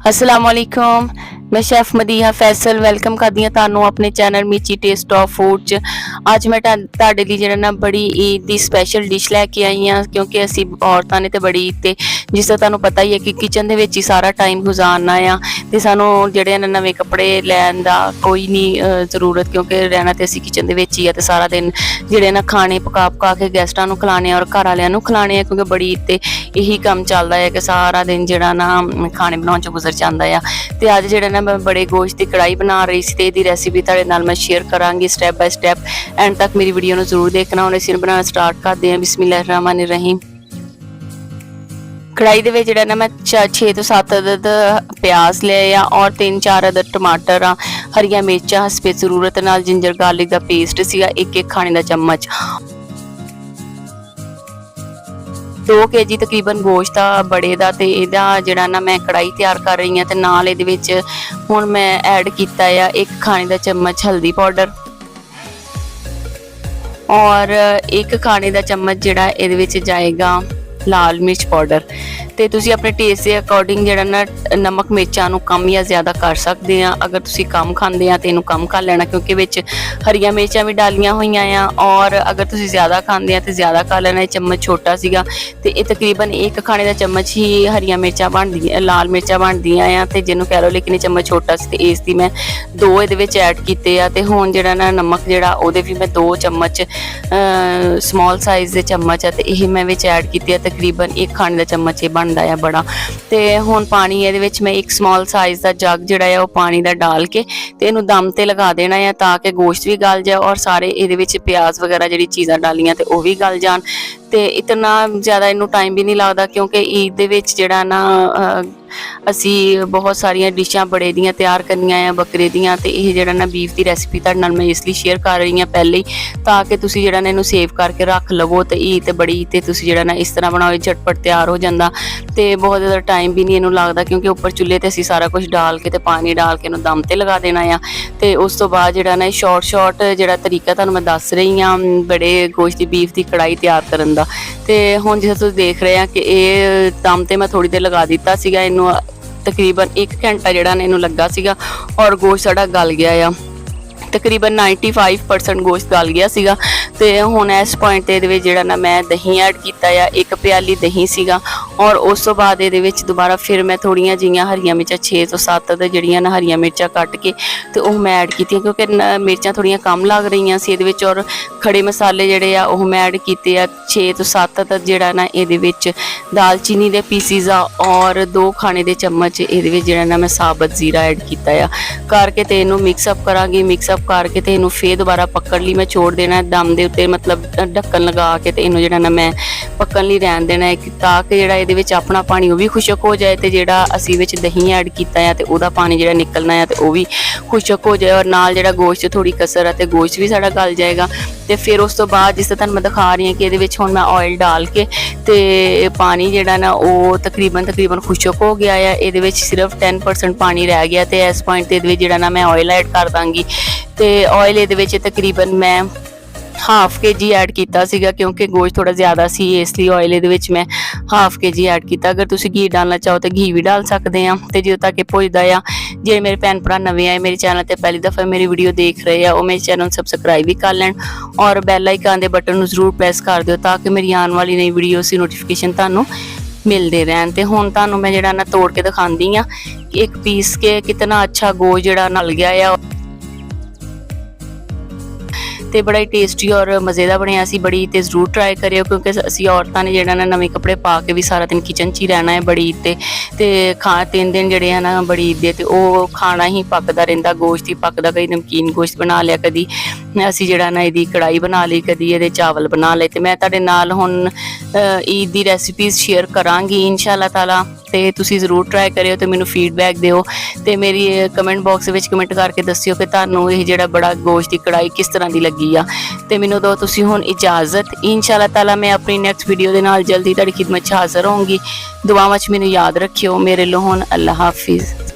अस्सलामुअलैकुम। मैं chef Madiha Faisal welcome करदी हां तुहानू अपने channel Mechi test of food च। अज मैं तुहाडे लई जिहड़ा ना बड़ी ईद दी स्पैशल डिश लैके आई हां, क्योंकि असीं औरतां ने ते बड़ी ईद ते जिस तरह तुहानू पता ही है कि किचन दे विच ही सारा टाइम गुजारना आ ते सानू जिहड़े नवें कपड़े लैण दा कोई नहीं जरूरत, क्योंकि रहना ते असीं किचन दे विच ही आ ते सारा दिन जिहड़े ना खाने पका के गैस्टां नू खिलाने और घर वालियां नू खिलाने, क्योंकि बड़ी ईद ते यही कम चलदा है कि सारा दिन जिहड़ा ना खाने बनाउण च गुजर जांदा आ। ते अज जिहड़ा ना मैं बड़े गोश्त की कढ़ाई बना रही सी ते इहदी रेसिपी तुहाडे नाल मैं शेयर करांगी स्टैप बाय स्टैप। एंड तक मेरी वीडियो नू जरूर देखना। हुण असीं बनाना स्टार्ट करदे हां। बिस्मिल्लाहिर्रहमानिर्रहीम। कढ़ाई दे विच जिहड़ा ना मैं 6 तो 7 अदद प्याज ले आ और 3-4 अदद टमाटर आ, हरियां मिर्चां हस्बे जरूरत नाल, जिंजर गार्लिक दा पेस्ट सीगा 1-1 खाने दा चम्मच, 2 kg तकरीबन गोश्त आ बड़े दा। ते इहदा जिहड़ा ना मैं कढ़ाई तैयार कर रही हां ते नाल इहदे विच हुण मैं ऐड कीता आ 1 खाने दा चम्मच हल्दी पाउडर और 1 खाने दा चम्मच जिहड़ा इहदे विच जाएगा लाल मिर्च पाउडर। ते तुसी अपने टेस्ट के अकॉर्डिंग जिहड़ा ना नमक मिर्चां नू कम या ज़्यादा कर सकते हैं। अगर तुसी कम खांदे आ ते इनू कम कर लेना, क्योंकि विच हरियां मिर्चां भी डालियां होईयां आ, और अगर तुसी ज़्यादा खांदे आ ते ज़्यादा कर लेना। चम्मच छोटा सीगा ते ये तकरीबन 1 खाने का चम्मच ही हरियां मिर्चां बनदियां, लाल मिर्चां बनदियां आ ते जिन्हों कह लो, लेकिन ये चम्मच छोटा सी ते इसदी मैं 2 इहदे विच ऐड कीते आ। ते हुण जिहड़ा ना नमक जिहड़ा ओहदे भी मैं 2 चम्मच स्मॉल साइज़ दे चम्मच आ ते यही मैं विच ऐड कीते आ। तकरीबन 1 खाने का चम्मच ये बनदा है बड़ा। ते हुण पानी इहदे विच मैं 1 स्मॉल साइज़ दा जग जिहड़ा है वो पानी दा डाल के ते इनू दम ते लगा देना है, ताकि गोश्त भी गल जाए और सारे इहदे विच प्याज वगैरह जिहड़ी चीज़ां डालियां ते वो भी गल जान। ते इतना ज़्यादा इनू टाइम भी नहीं लगता, क्योंकि ईद दे विच जिहड़ा ना असी बहुत सारिया डिशां बड़े दियां तैयार करनियां आ बकरे दियां। ते यह जिहड़ा ना बीफ की रेसिपी तुहाडे नाल मैं इसलिए शेयर कर रही हूँ पहले ही, ताकि तुसी जिहड़ा ना इनू सेव करके रख लवो। ते ईद ते बड़ी ते तुसी जिहड़ा ना इस तरह बनाओ, झटपट तैयार हो जाता ते बहुत ज़्यादा टाइम भी नहीं इनू लगता, क्योंकि उपर चुल्हे ते असी सारा कुछ डाल के ते पानी डाल के इनू दम ते लगा देना आ। ते उस तो बाद जिहड़ा ना शॉर्ट जिहड़ा तरीका तुहानू मैं दस रही हाँ बड़े गोश्त की बीफ की कढ़ाई तैयार करन दा। ते हुण जिस तुसीं देख रहे हैं कि ये दम ते मैं थोड़ी देर लगा दिता सीगा, इनू तकरीबन 1 घंटा जिहड़ा ना इनू लगा सीगा और गोश्त साडा गल गया आ। तकरीबन 95% गोश्त गल गया सीगा। ते हुण इस पॉइंट ते इहदे विच जिहड़ा ना मैं दही ऐड कीता आ, 1 प्याली दही सीगा। और उस तो बाद इहदे विच दोबारा फिर मैं थोड़ियां जिहियां हरियां मिर्चां 6 तो 7 ते जिहड़ियां ना हरियां मिर्चां कट के ते ओह मैं ऐड कीतियां, क्योंकि मिर्चां थोड़ियां कम लग रही सी इहदे विच। और खड़े मसाले जिहड़े आ ओह मैं ऐड कीते आ 6 तो 7 ते जिहड़ा ना इहदे विच दालचीनी दे पीसीज आ और 2 खाने दे चम्मच इहदे विच जिहड़ा ना मैं साबत जीरा ऐड कीता आ करके ते इनू मिक्सअप करांगी। मिक्सअप करके ते इनू फिर दोबारा पकड़ लई मैं छोड़ देना दम दे उत्ते, मतलब ढक्कन लगा के ते इनू जिहड़ा ना मैं पकन लई रहन देना है, ताकि जिहड़ा इहदे विच अपना पानी वो भी खुशक हो जाए ते जिहड़ा असीं विच दही ऐड कीता है ते उहदा पानी जिहड़ा निकलना है ते वो भी खुशक हो जाए, और नाल जिहड़ा गोश्त थोड़ी कसर है ते गोश्त भी साडा गल जाएगा। ते फिर उस तो बाद जिस तरह मैं दिखा रही हूँ कि इहदे विच हुण मैं ऑयल डाल के ते पानी जिहड़ा ना वो तकरीबन खुशक हो गया है। इहदे विच सिर्फ 10% पानी रह गया। ते इस पॉइंट ते इहदे विच जिहड़ा ना मैं ऑयल ऐड कर दांगी। ते ऑयल इहदे विच तकरीबन मैं 1/2 kg ऐड किया सीगा, क्योंकि गोश्त थोड़ा ज़्यादा सी, इसलिए ऑयल इहदे विच मैं 1/2 kg ऐड किया। अगर तुसी घी डालना चाहो तो घी भी डाल सकते हैं। तो जो तक भुजदा आ, जे मेरे भैन भरा नवे आए मेरे चैनल पर पहली दफ़ा मेरी वीडियो देख रहे हैं, वो मेरे चैनल सबसक्राइब भी कर लैन और बैल आइकन के बटन जरूर प्रेस कर दो, ताकि मेरी आने वाली नई वीडियो की नोटिफिकेशन तुहानू मिलते रहन। ते हुण तुहानू मैं जिहड़ा ना तोड़ के दिखांदी हाँ कि एक पीस के कितना अच्छा गोश्त जिहड़ा नल गया है ते बड़ा ही टेस्टी और मज़े का बनया सी। बड़ी ते जरूर ट्राई करियो, क्योंकि असी औरतां ने जिहड़ा ना नवे कपड़े पा के भी सारा दिन किचन च ही रहना है बड़ी ईद ते 3 दिन जिहड़े है ना बड़ी ईद ते वो खाना ही पकदा रहिंदा, गोश्त ही पकदा। कदी नमकीन गोश्त बना लिया, कदी असी जिहड़ा ना इहदी कढ़ाई बना ली, कदी इहदे चावल बना लए। ते मैं तुहाडे नाल हुण ईद दी रेसिपीज़ शेयर करांगी इंशाअल्लाह ताला। ते तुसी जरूर ट्राई करियो ते मैनू फीडबैक दिओ ते मेरी कमेंट बॉक्स विच कमेंट करके दस्सियो कि तुहानू ये जिहड़ा बड़ा गोश्त की कढ़ाई किस तरह की लगी आ। ते मैनू दो तुसी हुण इजाज़त। इंशाअल्लाह ताला मैं अपनी नैक्सट वीडियो दे नाल जल्दी तुहाडी खिदमत च हाज़र होंगी। दुआवां च मैनू याद रखियो। मेरे लो हुण अल्लाह हाफिज़।